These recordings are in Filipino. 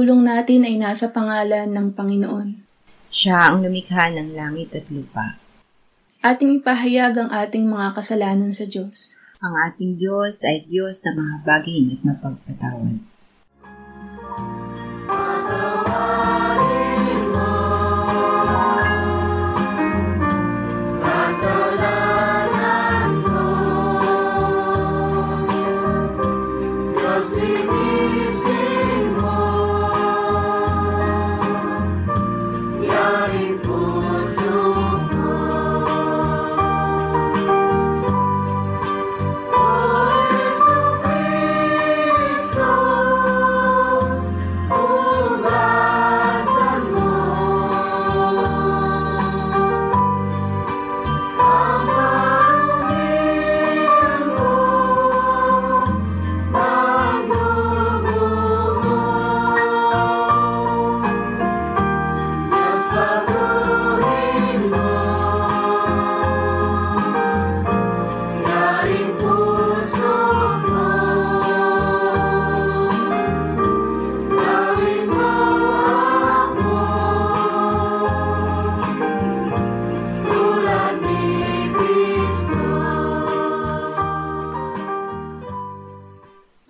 pagtulong natin ay nasa pangalan ng Panginoon. Siya ang lumikha ng langit at lupa. Ating ipahayag ang ating mga kasalanan sa Diyos. Ang ating Diyos ay Diyos na mahabagin at mapagpatawad.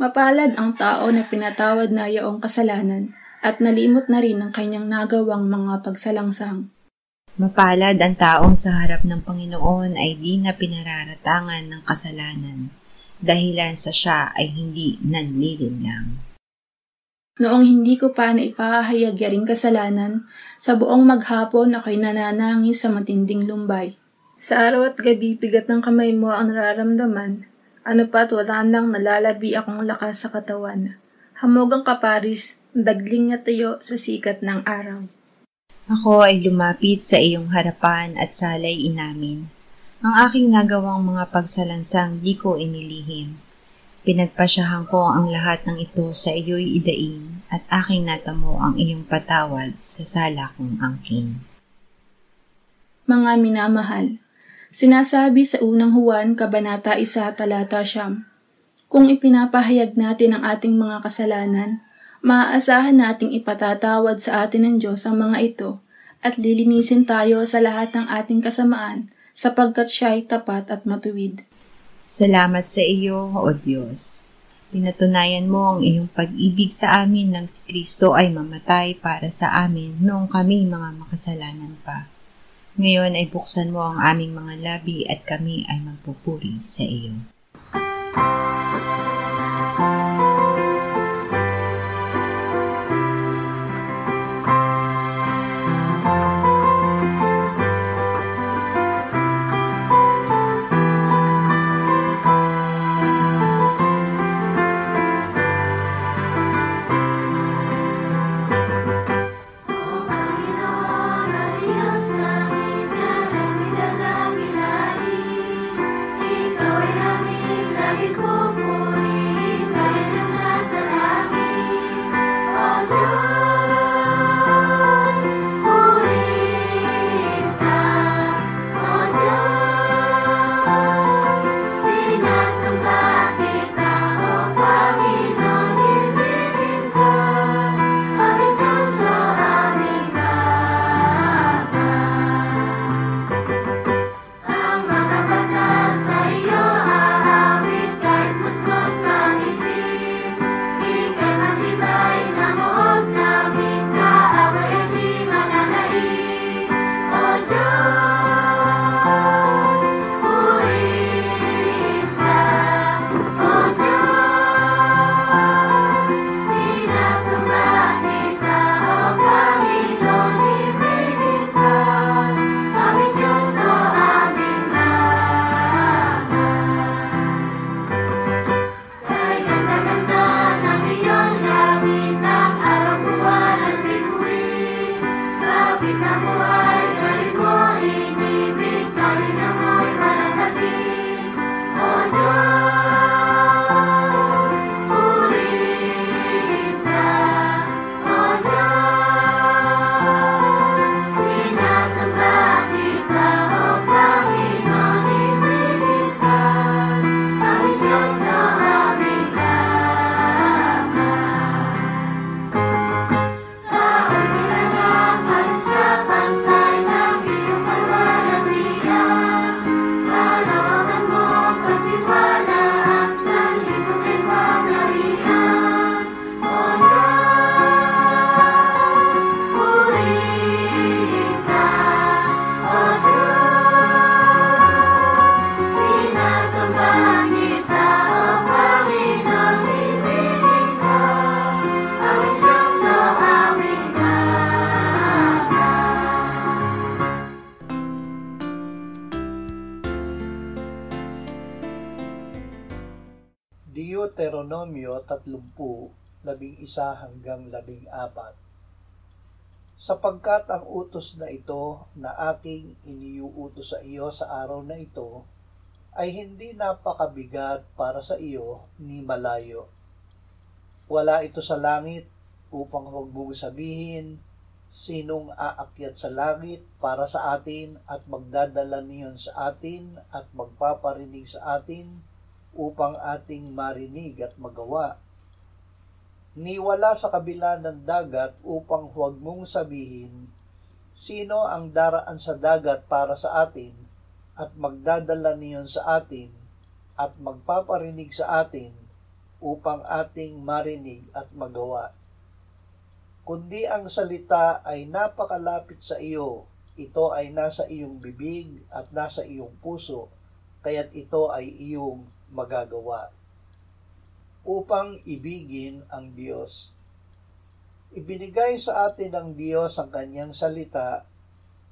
Mapalad ang tao na pinatawad na yaong kasalanan at nalimot na rin ang kanyang nagawang mga pagsalangsang. Mapalad ang taong sa harap ng Panginoon ay di na pinararatangan ng kasalanan, dahilan sa siya ay hindi nanlilinlang. Noong hindi ko pa naipahayag yaring kasalanan, sa buong maghapon ako'y nananangis sa matinding lumbay. Sa araw at gabi, bigat ng kamay mo ang nararamdaman. Ano pa't wala nang nalalabi akong lakas sa katawan. Hamog ang kaparis, dagling na tayo sa sikat ng araw. Ako ay lumapit sa iyong harapan at salay inamin. Ang aking nagawang mga pagsalansang di ko inilihim. Pinagpasyahan ko ang lahat ng ito sa iyo'y idain at aking natamo ang iyong patawad sa sala kong angkin. Mga minamahal, sinasabi sa unang Juan, Kabanata 1, Talata 9, kung ipinapahayag natin ang ating mga kasalanan, maaasahan nating ipatatawad sa atin ng Diyos ang mga ito at lilinisin tayo sa lahat ng ating kasamaan sapagkat siya'y tapat at matuwid. Salamat sa iyo, O Diyos. Pinatunayan mo ang iyong pag-ibig sa amin nang si Kristo ay mamatay para sa amin noong kami mga makasalanan pa. Ngayon ay buksan mo ang aming mga labi at kami ay magpupuri sa iyo. Deuteronomio 30:11-14. Sapagkat ang utos na ito na aking iniuutos sa iyo sa araw na ito ay hindi napakabigat para sa iyo ni malayo. Wala ito sa langit upang huwag mong sabihin, sinong aakyat sa langit para sa atin at magdadala niyon sa atin at magpaparinig sa atin upang ating marinig at magawa. Ni wala sa kabila ng dagat upang huwag mong sabihin, sino ang daraan sa dagat para sa atin at magdadala niyon sa atin at magpaparinig sa atin upang ating marinig at magawa. Kundi ang salita ay napakalapit sa iyo, ito ay nasa iyong bibig at nasa iyong puso, kaya't ito ay iyong magagawa. Upang ibigin ang Diyos. Ibinigay sa atin ng Diyos ang kanyang salita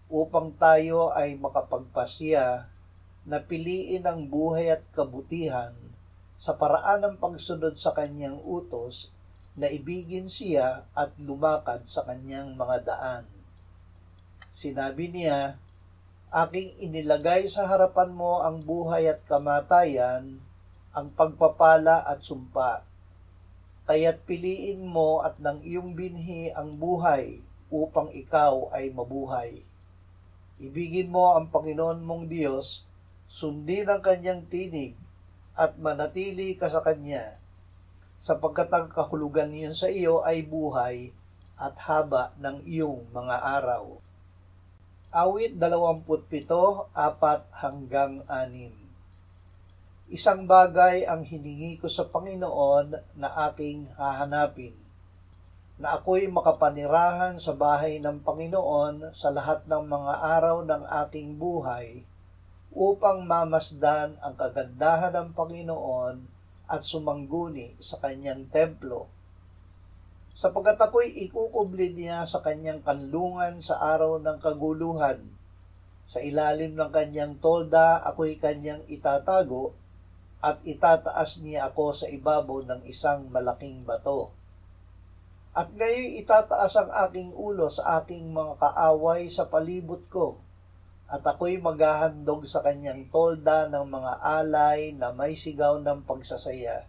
upang tayo ay makapagpasya na piliin ang buhay at kabutihan sa paraan ng pagsunod sa kanyang utos na ibigin siya at lumakad sa kanyang mga daan. Sinabi niya, aking inilagay sa harapan mo ang buhay at kamatayan, ang pagpapala at sumpa. Kaya't piliin mo at ng iyong binhi ang buhay upang ikaw ay mabuhay. Ibigin mo ang Panginoon mong Diyos, sundin ang kanyang tinig at manatili ka sa kanya, sapagkat ang kahulugan niyon sa iyo ay buhay at haba ng iyong mga araw. Awit 27:4-6. Isang bagay ang hiningi ko sa Panginoon na aking hahanapin, na ako'y makapanirahan sa bahay ng Panginoon sa lahat ng mga araw ng aking buhay, upang mamasdan ang kagandahan ng Panginoon at sumangguni sa kanyang templo. Sapagkat ako'y ikukubli niya sa kanyang kanlungan sa araw ng kaguluhan, sa ilalim ng kanyang tolda ako'y kanyang itatago, at itataas niya ako sa ibabaw ng isang malaking bato. At ngayon itataas ang aking ulo sa aking mga kaaway sa palibot ko, at ako'y maghahandog sa kanyang tolda ng mga alay na may sigaw ng pagsasaya.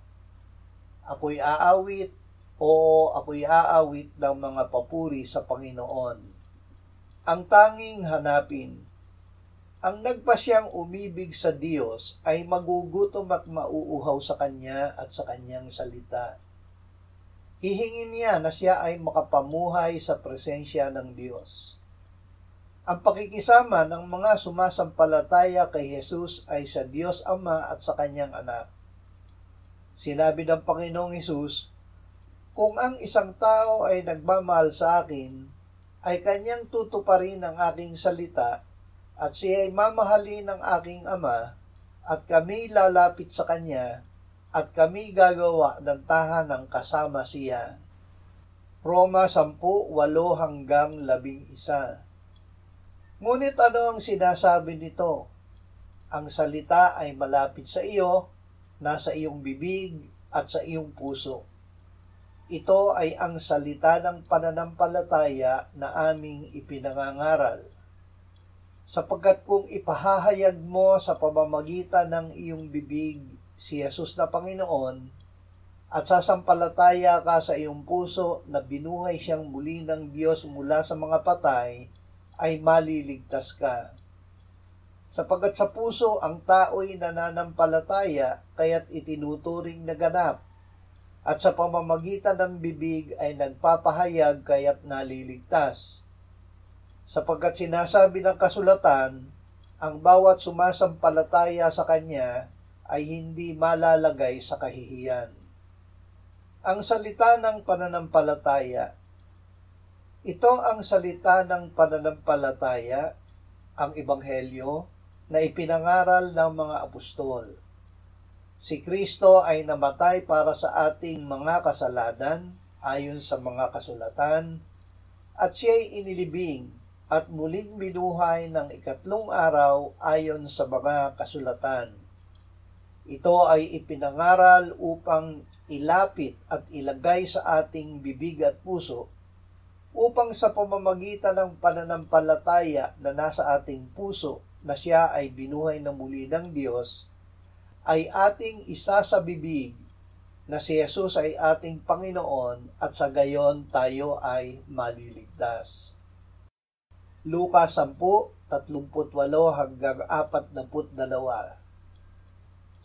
Ako'y aawit ng mga papuri sa Panginoon. Ang tanging hanapin. Ang nagpasyang umibig sa Diyos ay magugutom at mauuhaw sa Kanya at sa Kanyang salita. Hihingin niya na siya ay makapamuhay sa presensya ng Diyos. Ang pakikisama ng mga sumasampalataya kay Jesus ay sa Diyos Ama at sa Kanyang Anak. Sinabi ng Panginoong Hesus, kung ang isang tao ay nagmamahal sa akin, ay kanyang tutuparin ang aking salita, at siya ay mamahalin ng aking Ama, at kami lalapit sa kanya, at kami gagawa ng tahanang kasama siya. Roma 10:8-11. Ngunit ano ang sinasabi nito? Ang salita ay malapit sa iyo, nasa iyong bibig at sa iyong puso. Ito ay ang salita ng pananampalataya na aming ipinangangaral. Sapagkat kung ipahahayag mo sa pamamagitan ng iyong bibig si Jesus na Panginoon, at sasampalataya ka sa iyong puso na binuhay siyang muli ng Diyos mula sa mga patay, ay maliligtas ka. Sapagkat sa puso ang tao'y nananampalataya, kaya't itinuturing na ganap, at sa pamamagitan ng bibig ay nagpapahayag kaya't naliligtas. Sapagkat sinasabi ng kasulatan, ang bawat sumasampalataya sa Kanya ay hindi malalagay sa kahihiyan. Ang salita ng pananampalataya. Ito ang salita ng pananampalataya, ang Ebanghelyo, na ipinangaral ng mga apostol. Si Kristo ay namatay para sa ating mga kasalanan ayon sa mga kasulatan, at siya'y inilibing at muling binuhay ng ikatlong araw ayon sa mga kasulatan. Ito ay ipinangaral upang ilapit at ilagay sa ating bibig at puso upang sa pamamagitan ng pananampalataya na nasa ating puso na siya ay binuhay na muli ng Diyos, ay ating isa sa bibig na si Jesus ay ating Panginoon at sa gayon tayo ay maliligtas. Lukas 10:38 hanggang 42.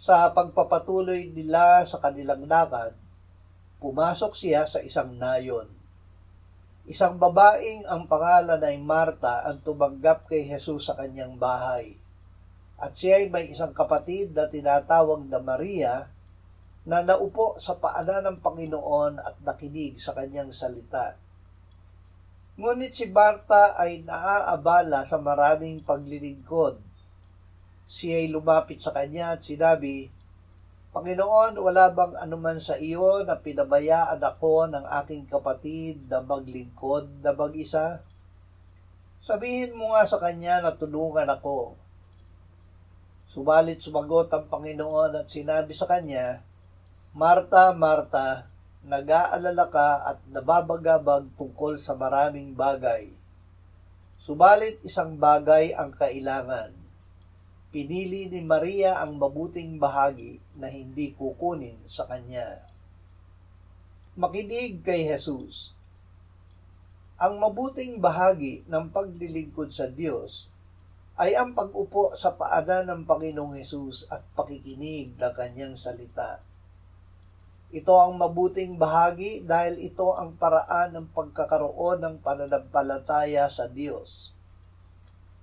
Sa pagpapatuloy nila sa kanilang lakad, pumasok siya sa isang nayon. Isang babaeng ang pangalan ay Marta ang tumanggap kay Jesus sa kanyang bahay. At siya ay may isang kapatid na tinatawag na Maria na naupo sa paanan ng Panginoon at nakinig sa kanyang salita. Ngunit si Marta ay naaabala sa maraming paglilingkod. Siya ay lumapit sa kanya at sinabi, Panginoon, wala bang anuman sa iyo na pinabayaan ako ng aking kapatid na maglingkod na mag-isa? Sabihin mo nga sa kanya na tulungan ako. Subalit sumagot ang Panginoon at sinabi sa kanya, Marta, Marta, nag-aalala ka at nababagabag tungkol sa maraming bagay. Subalit isang bagay ang kailangan. Pinili ni Maria ang mabuting bahagi na hindi kukunin sa kanya. Makinig kay Jesus. Ang mabuting bahagi ng paglilingkod sa Diyos ay ang pag-upo sa paanan ng Panginoong Jesus at pakikinig ng kanyang salita. Ito ang mabuting bahagi dahil ito ang paraan ng pagkakaroon ng pananampalataya sa Diyos.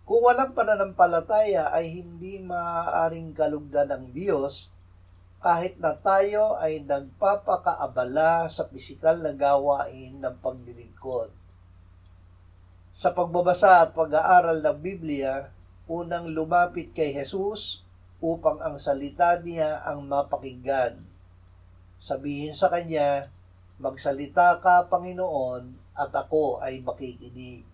Kung walang pananampalataya ay hindi maaaring kalugdan ng Diyos kahit na tayo ay nagpapakaabala sa pisikal na gawain ng paglilingkod. Sa pagbabasa at pag-aaral ng Biblia, unang lumapit kay Jesus upang ang salita niya ang mapakinggan. Sabihin sa kanya, magsalita ka, Panginoon, at ako ay makikinig.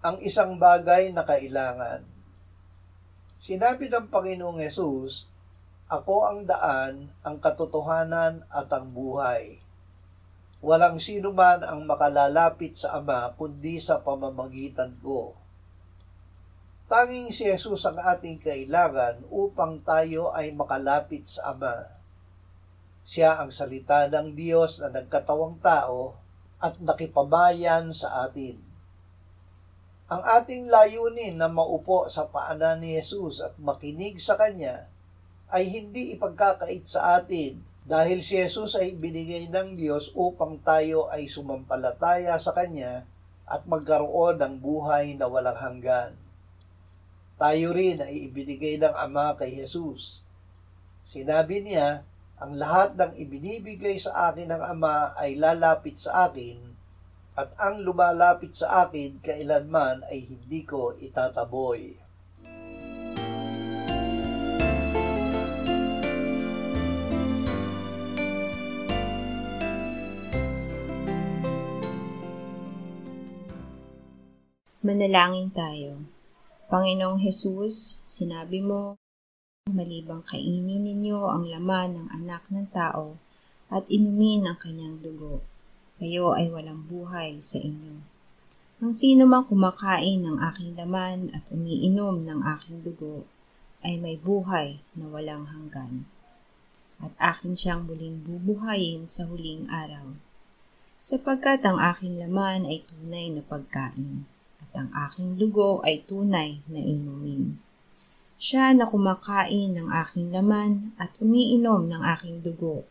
Ang isang bagay na kailangan. Sinabi ng Panginoong Hesus, Ako ang daan, ang katotohanan at ang buhay. Walang sino man ang makalalapit sa Ama kundi sa pamamagitan ko. Tanging si Jesus ang ating kailangan upang tayo ay makalapit sa Ama. Siya ang salita ng Diyos na nagkatawang tao at nakipabayan sa atin. Ang ating layunin na maupo sa paanan ni Jesus at makinig sa Kanya ay hindi ipagkakait sa atin dahil si Jesus ay binigay ng Diyos upang tayo ay sumampalataya sa Kanya at magkaroon ng buhay na walang hanggan. Tayo rin ay ibinigay ng Ama kay Jesus. Sinabi niya, ang lahat ng ibinibigay sa akin ng Ama ay lalapit sa akin at ang lumalapit sa akin kailanman ay hindi ko itataboy. Manalangin tayo. Panginoong Hesus, sinabi mo, malibang kainin ninyo ang laman ng anak ng tao at inumin ang kanyang dugo, kayo ay walang buhay sa inyo. Ang sino mang kumakain ng aking laman at umiinom ng aking dugo ay may buhay na walang hanggan. At akin siyang muling bubuhayin sa huling araw. Sapagkat ang aking laman ay tunay na pagkain at ang aking dugo ay tunay na inumin. Siya na kumakain ng aking laman at umiinom ng aking dugo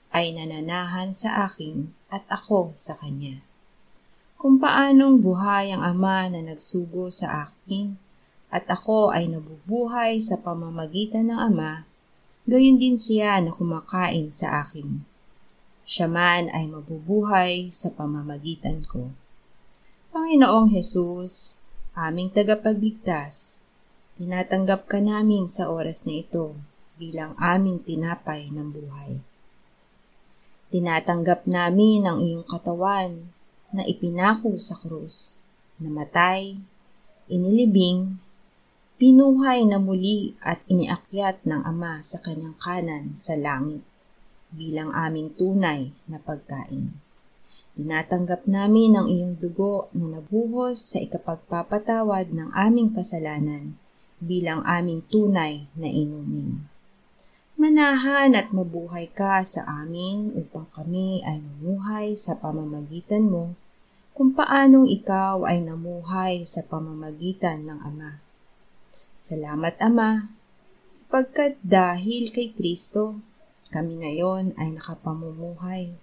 ay nananahan sa akin at ako sa kanya. Kung paanong buhay ang Ama na nagsugo sa akin at ako ay nabubuhay sa pamamagitan ng Ama, gayon din siya na kumakain sa akin. Siya man ay mabubuhay sa pamamagitan ko. Panginoong Hesus, aming tagapagligtas, tinatanggap ka namin sa oras na ito bilang aming tinapay ng buhay. Tinatanggap namin ang iyong katawan na ipinako sa krus, namatay, inilibing, Pinuhay na muli at iniakyat ng Ama sa kanyang kanan sa langit bilang aming tunay na pagkain. Tinatanggap namin ang iyong dugo na nabuhos sa ikapagpapatawad ng aming kasalanan bilang aming tunay na inumin. Manahan at mabuhay ka sa amin upang kami ay mamuhay sa pamamagitan mo kung paanong ikaw ay namuhay sa pamamagitan ng Ama. Salamat, Ama, sapagkat dahil kay Kristo, kami ngayon ay nakapamumuhay,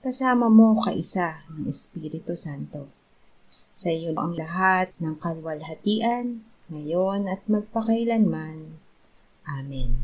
kasama mo kaisa ng Espiritu Santo. Sa iyo ang lahat ng kalwalhatian, ngayon at magpakailanman. Amen.